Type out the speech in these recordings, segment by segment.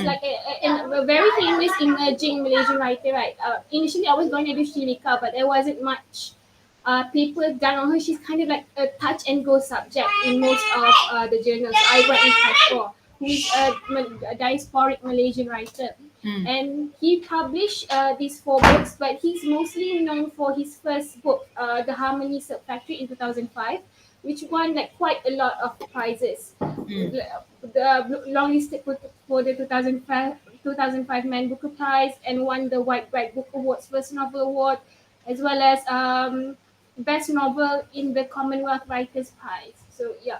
like a very famous emerging Malaysian writer, right? Initially, I was going to do Shilika, but there wasn't much paper done on her. She's kind of like a touch and go subject in most of the journals. I went with Kashmir, who is a diasporic Malaysian writer. And he published these four books, but he's mostly known for his first book, The Harmony Silk Factory in 2005, which won like quite a lot of prizes. The longlisted for the 2005 Man Booker Prize and won the White Bright Book Awards First Novel Award, as well as Best Novel in the Commonwealth Writers Prize. So yeah,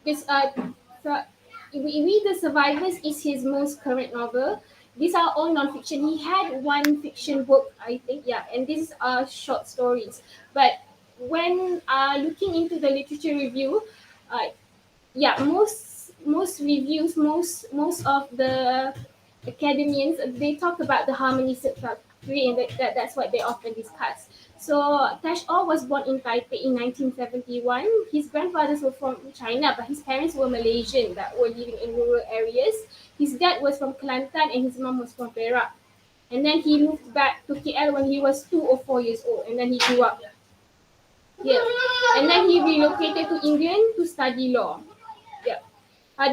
this so We the Survivors is his most current novel. These are all non-fiction. He had one fiction book, I think, yeah, and these are short stories. But when looking into the literature review, uh, yeah, most reviews, most of the academians, they talk about the harmony factory, and that's what they often discuss. So Tash Or was born in Taipei in 1971. His grandfathers were from China, but his parents were Malaysian that were living in rural areas. His dad was from Kelantan and his mom was from Perak. And then he moved back to KL when he was 2 or 4 years old, and then he grew up here. And then he relocated to England to study law. Yeah.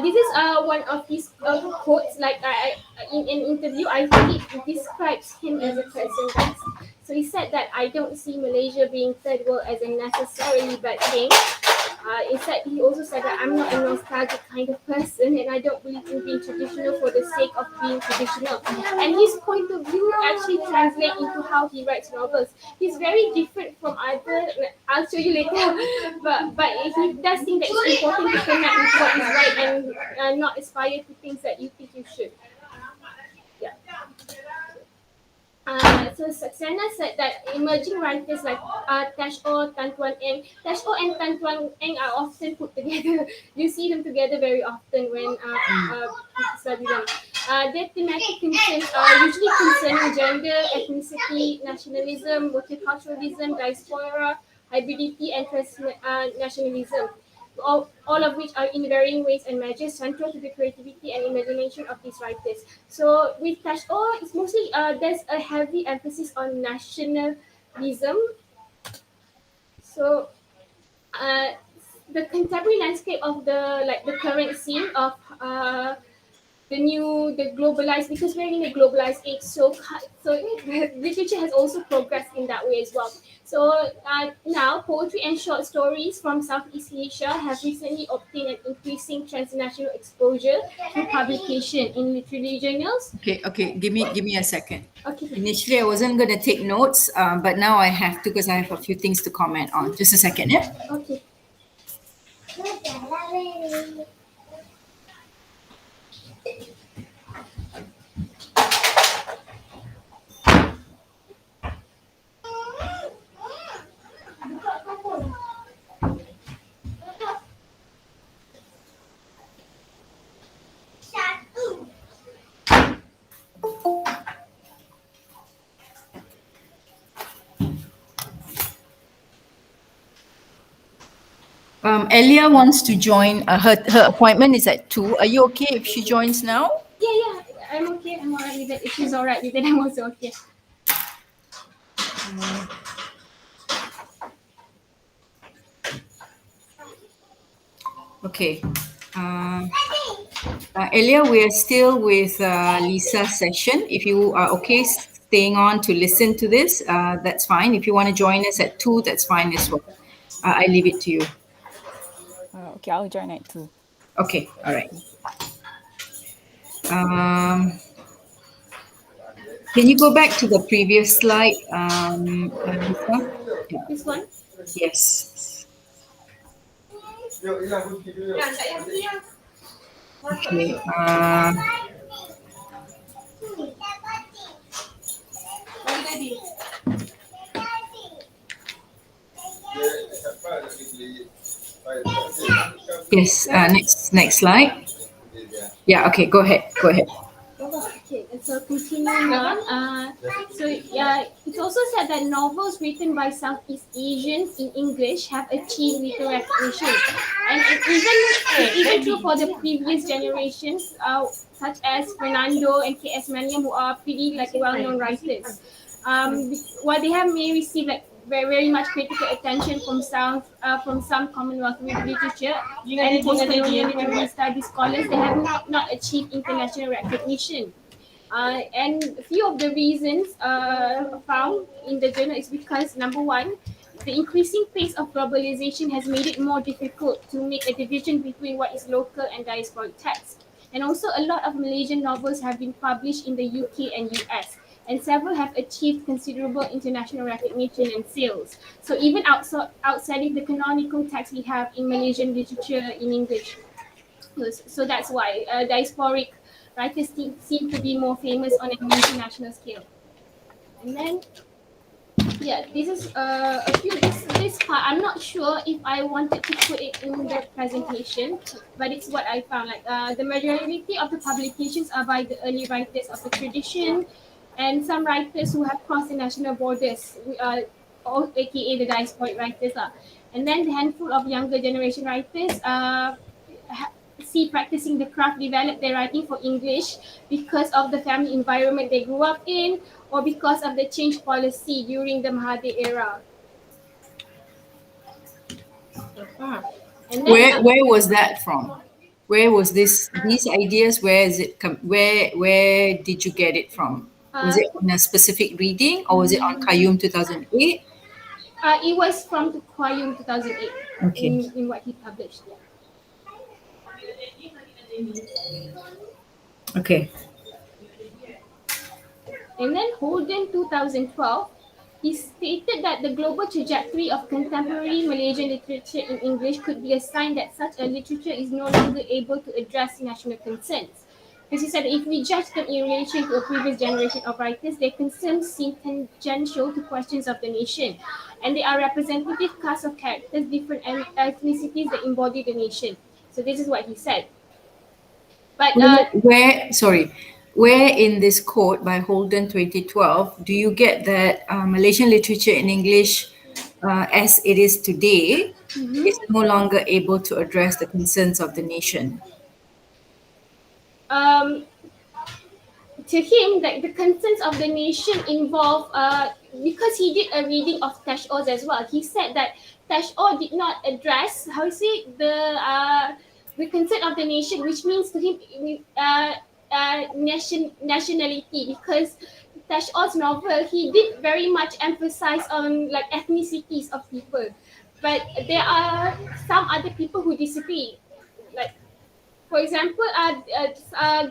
This is one of his quotes. Like in an interview, I think it describes him as a person best. So he said that I don't see Malaysia being third world as a necessarily bad thing. Instead, he also said that I'm not a nostalgic kind of person, and I don't believe in being traditional for the sake of being traditional. And his point of view actually translates into how he writes novels. He's very different from other. I'll show you later, but he does think that it's important to connect with what is right and not aspire to things that you think you should. Yeah. So Saxena said that emerging writers like Tash O, Tan Tuan Eng, Tash O and Tan Tuan Eng are often put together. You see them together very often when people study them. Their thematic concerns are usually concerning gender, ethnicity, nationalism, multiculturalism, diaspora, hybridity, and transnationalism. All of which are in varying ways and measures central to the creativity and imagination of these writers. So with Tash O, it's mostly there's a heavy emphasis on nationalism. So the contemporary landscape of the current scene of the globalized, because we're in a globalized age, so literature has also progressed in that way as well. So now poetry and short stories from Southeast Asia have recently obtained an increasing transnational exposure through publication in literary journals. Okay. Give me a second. Okay. Initially, I wasn't going to take notes, but now I have to because I have a few things to comment on. Just a second, yeah? Okay. Elia wants to join. Her appointment is at 2. Are you okay if she joins now? Yeah, I'm okay. I'm alright with it. If she's alright with it, I'm also okay. Okay. Elia, we are still with Lisa's session. If you are okay staying on to listen to this, that's fine. If you want to join us at 2, that's fine as well. I leave it to you. Okay, I'll join at 2. Okay, all right. Can you go back to the previous slide, Lisa? Yeah. This one? Yes. Okay. Yes. Next slide. Yeah. Okay. Go ahead. Okay. Okay, so continuing on. So yeah, it's also said that novels written by Southeast Asians in English have achieved literary recognition, and even true for the previous generations, such as Fernando and K.S. Maniam, who are pretty like well-known writers. While they have may receive like very much critical attention from some Commonwealth literature and post-colonial literary studies scholars, they have not achieved international recognition. And a few of the reasons found in the journal is because number one, the increasing pace of globalization has made it more difficult to make a division between what is local and diasporic text. And also, a lot of Malaysian novels have been published in the UK and US, and several have achieved considerable international recognition and sales. So even outside of the canonical text we have in Malaysian literature in English. So that's why diasporic writers seem to be more famous on an international scale. And then, yeah, this is a few. This part, I'm not sure if I wanted to put it in the presentation, but it's what I found. Like the majority of the publications are by the early writers of the tradition, and some writers who have crossed the national borders, aka the diasporic writers. And then the handful of younger generation writers see practicing the craft develop their writing for English because of the family environment they grew up in or because of the change policy during the Mahathir era. And then, Where was that from? Where was these ideas? Where is it where did you get it from? Was it on a specific reading or was it on Qayyum 2008? It was from the Qayyum 2008 Okay. in what he published. Yeah. Okay. And then Holden 2012, he stated that the global trajectory of contemporary Malaysian literature in English could be a sign that such a literature is no longer able to address national concerns. Because he said if we judge them in relation to a previous generation of writers, their concerns seem tangential to questions of the nation. And they are representative cast of characters, different ethnicities that embody the nation. So this is what he said. But Where in this quote by Holden 2012 do you get that Malaysian literature in English, as it is today, is no longer able to address the concerns of the nation? um, to him, like the concerns of the nation involve because he did a reading of Tash Oz as well. He said that Tash Oz did not address how you say the concern of the nation, which means to him nationality, because Tash Oz novel he did very much emphasize on like ethnicities of people, but there are some other people who disagree. Like for example,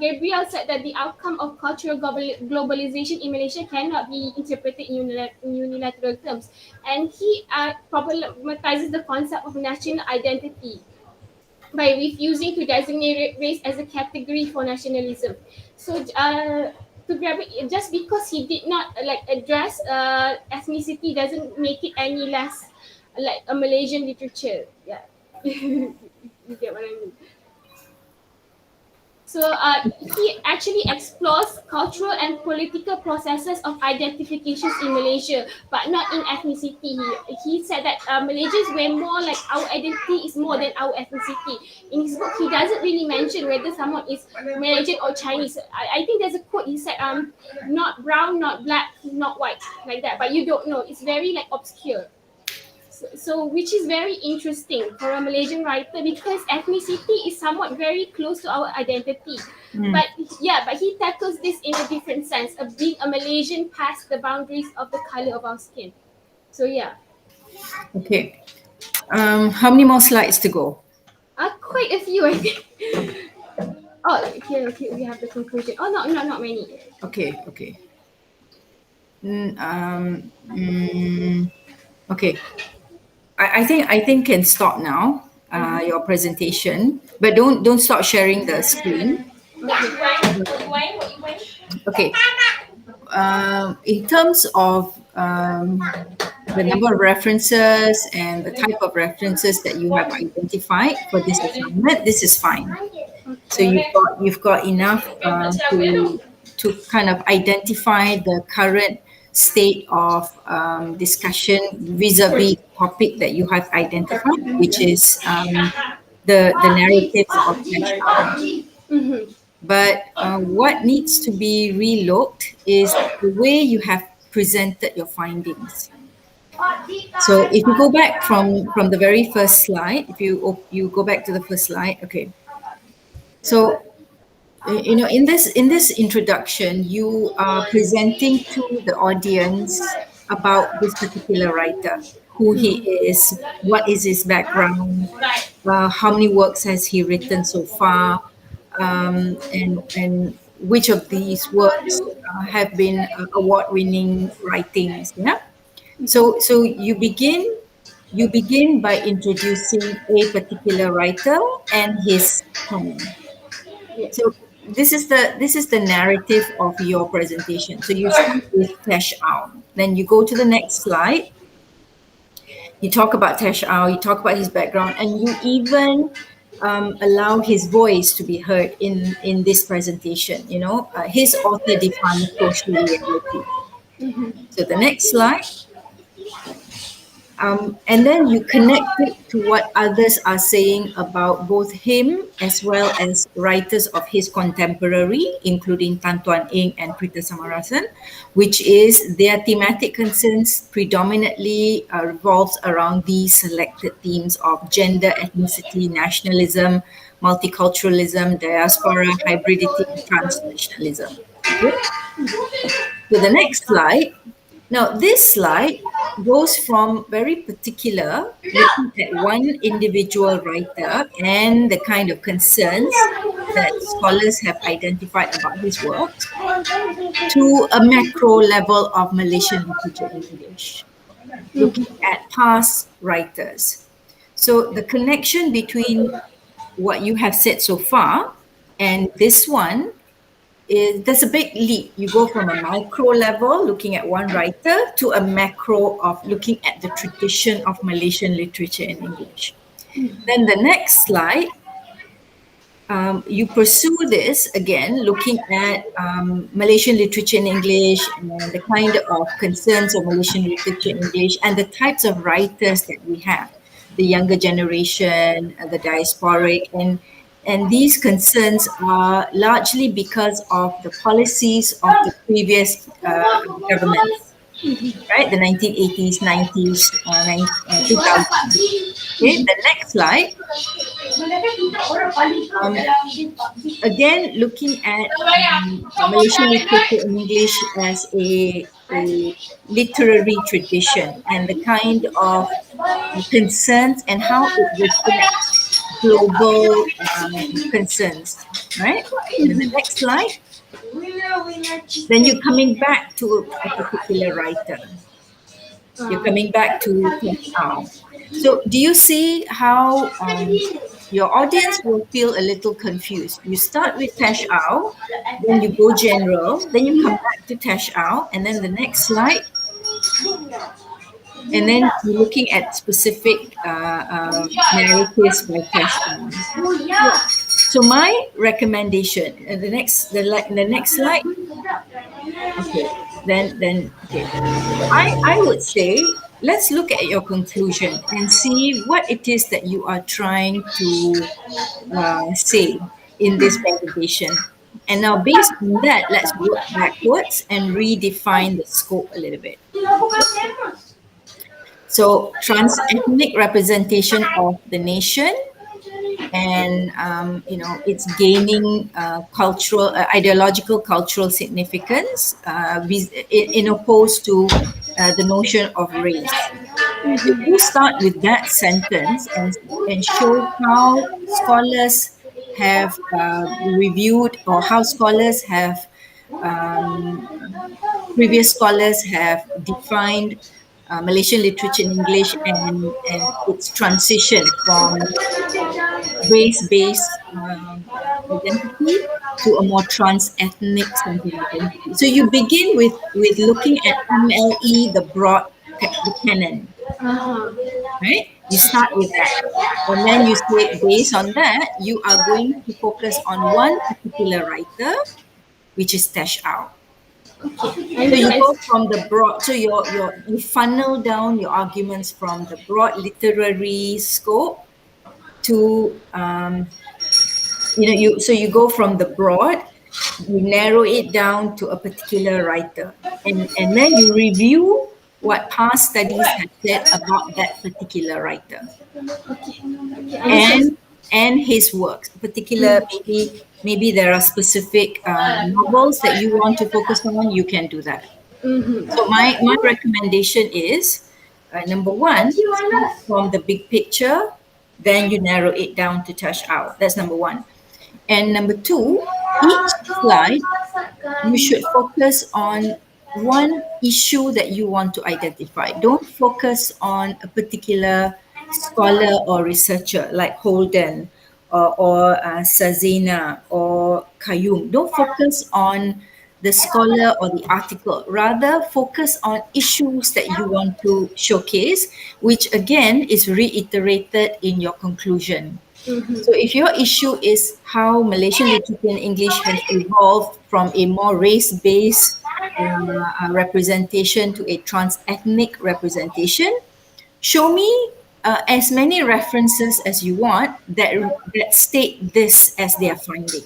Gabriel said that the outcome of cultural globalization in Malaysia cannot be interpreted in unilateral terms. And he problematizes the concept of national identity by refusing to designate race as a category for nationalism. So, to grab it, just because he did not like address ethnicity doesn't make it any less like a Malaysian literature. Yeah, you get what I mean. So he actually explores cultural and political processes of identifications in Malaysia, but not in ethnicity. He said that Malaysians were more like our identity is more than our ethnicity. In his book, he doesn't really mention whether someone is Malaysian or Chinese. I think there's a quote he said, not brown, not black, not white, like that. But you don't know. It's very like obscure. So which is very interesting for a Malaysian writer because ethnicity is somewhat very close to our identity. But he tackles this in a different sense of being a Malaysian past the boundaries of the color of our skin. So yeah. Okay. How many more slides to go? Quite a few, I think. Oh, okay, we have the conclusion. Oh, no, not many. Okay. Okay. I think can stop now. Your presentation, but don't stop sharing the screen. Okay. In terms of the number of references and the type of references that you have identified for this assignment, this is fine. So you've got enough to kind of identify the current state of discussion vis-a-vis topic that you have identified, which is the narrative of cash out. But what needs to be relooked is the way you have presented your findings. So if you go back from the very first slide, if you go back to the first slide, okay. So in this introduction, you are presenting to the audience about this particular writer, who he is, what is his background, how many works has he written so far, and which of these works have been award-winning writings. Yeah. So you begin by introducing a particular writer and his canon. So this is the narrative of your presentation. So you start with Tesh Ao, then you go to the next slide. You talk about Tesh Ao, you talk about his background, and you even allow his voice to be heard in this presentation. His author defines social reality. So the next slide. And then you connect it to what others are saying about both him as well as writers of his contemporary, including Tan Tuan Eng and Prita Samarasan, which is their thematic concerns predominantly revolves around these selected themes of gender, ethnicity, nationalism, multiculturalism, diaspora, hybridity, and transnationalism. Okay. So the next slide. Now, this slide goes from very particular, looking at one individual writer and the kind of concerns that scholars have identified about his works, to a macro level of Malaysian literature in English, looking at past writers. So the connection between what you have said so far and this one there's a big leap. You go from a micro level, looking at one writer, to a macro of looking at the tradition of Malaysian literature in English. Then the next slide, you pursue this again, looking at Malaysian literature in English and the kind of concerns of Malaysian literature in English and the types of writers that we have, the younger generation, the diasporic, and these concerns are largely because of the policies of the previous governments, right? The 1980s, 90s, 2000s. Okay, the next slide. Um, Again, looking at Malaysian literature in English as a literary tradition and the kind of concerns and how it reflects global concerns, right? And the next slide. Then you're coming back to a particular writer. You're coming back to Tesh Ao. So do you see how your audience will feel a little confused? You start with Tesh Ao, then you go general, then you come back to Tesh Ao, and then the next slide, and then you're looking at specific narratives by Tesh Ao. So my recommendation, the next slide. Okay, then okay. I would say let's look at your conclusion and see what it is that you are trying to say in this presentation. And now, based on that, let's work backwards and redefine the scope a little bit. So, trans-ethnic representation of the nation, and it's gaining cultural, ideological, cultural significance in opposed to the notion of race. If you start with that sentence and show how scholars have reviewed, or how scholars have um, previous scholars have defined Malaysian literature in English and its transition from race-based identity to a more trans-ethnic sense of identity. So you begin with looking at MLE, the canon, right? You start with that. And then you say, based on that, you are going to focus on one particular writer which is dash out. Okay. So you I go from the broad, so you funnel down your arguments from the broad literary scope to you go from the broad, you narrow it down to a particular writer, and then you review what past studies have said about that particular writer okay. I understand. and his works. Particular, maybe there are specific novels that you want to focus on. You can do that. So my recommendation is number one, start from the big picture, then you narrow it down to touch out. That's number one. And number two, each slide you should focus on one issue that you want to identify. Don't focus on a particular scholar or researcher like Holden or Sazina or Kayum. Don't focus on the scholar or the article. Rather, focus on issues that you want to showcase, which again is reiterated in your conclusion. So if your issue is how Malaysian literature and English has evolved from a more race-based representation to a trans-ethnic representation, show me as many references as you want that state this as their finding.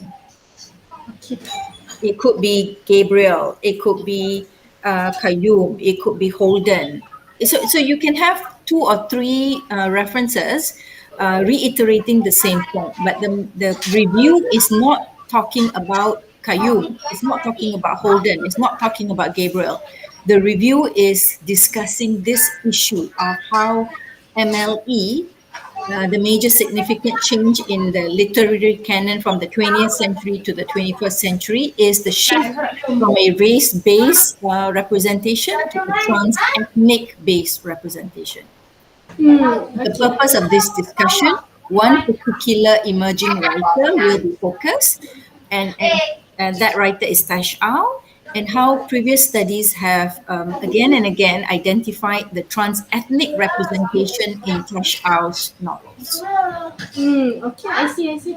It could be Gabriel, it could be Kayum, it could be Holden. So you can have two or three references reiterating the same point, but the review is not talking about Kayum, it's not talking about Holden, it's not talking about Gabriel. The review is discussing this issue of how MLE, the major significant change in the literary canon from the 20th century to the 21st century is the shift from a race-based representation to a trans-ethnic based representation. The Okay. purpose of this discussion, one particular emerging writer will be focused, and that writer is Tash Ao, and how previous studies have again and again identified the trans-ethnic representation in Tash Ao's novels. Okay. I see.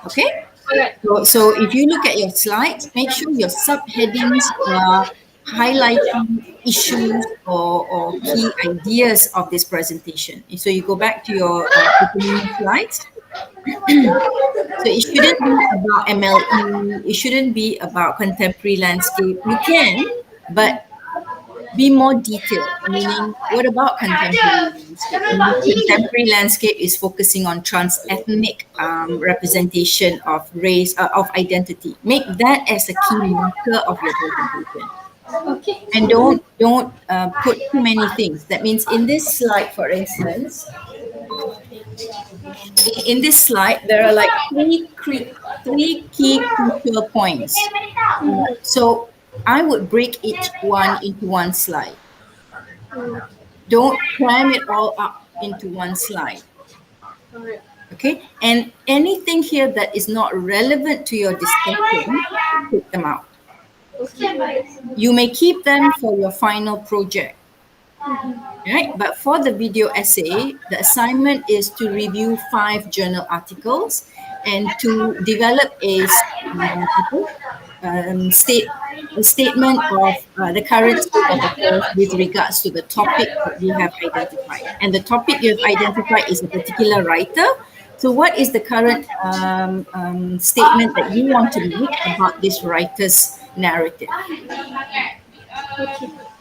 Okay? Alright. So if you look at your slides, make sure your subheadings are highlighting issues or key ideas of this presentation. So you go back to your opening slides. So it shouldn't be about MLE, it shouldn't be about contemporary landscape. You can, but be more detailed, meaning what about contemporary landscape? Maybe contemporary landscape is focusing on trans-ethnic representation of race, of identity. Make that as a key marker of your presentation. Okay. And don't put too many things. That means in this slide, for instance, in this slide, there are like three key crucial points. So I would break each one into one slide. Don't cram it all up into one slide. Alright. Okay. And anything here that is not relevant to your discussion, take them out. Okay. You may keep them for your final project. Right? But for the video essay, the assignment is to review 5 journal articles and to develop a statement of the current state of affairs with regards to the topic that you have identified. And the topic you have identified is a particular writer. So, what is the current statement that you want to make about this writer's narrative?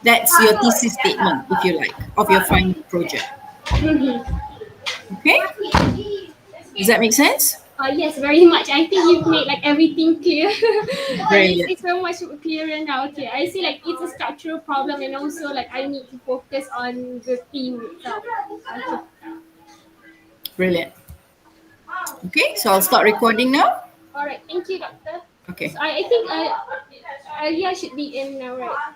That's your thesis statement, if you like, of your final project. Okay? Does that make sense? Yes, very much. I think you've made like everything clear. Brilliant. It's so much clearer now. Okay, I see like it's a structural problem, and also like I need to focus on the theme itself. Okay. Brilliant. Okay, so I'll start recording now. All right. Thank you, doctor. Okay. So I think Alia should be in now, right?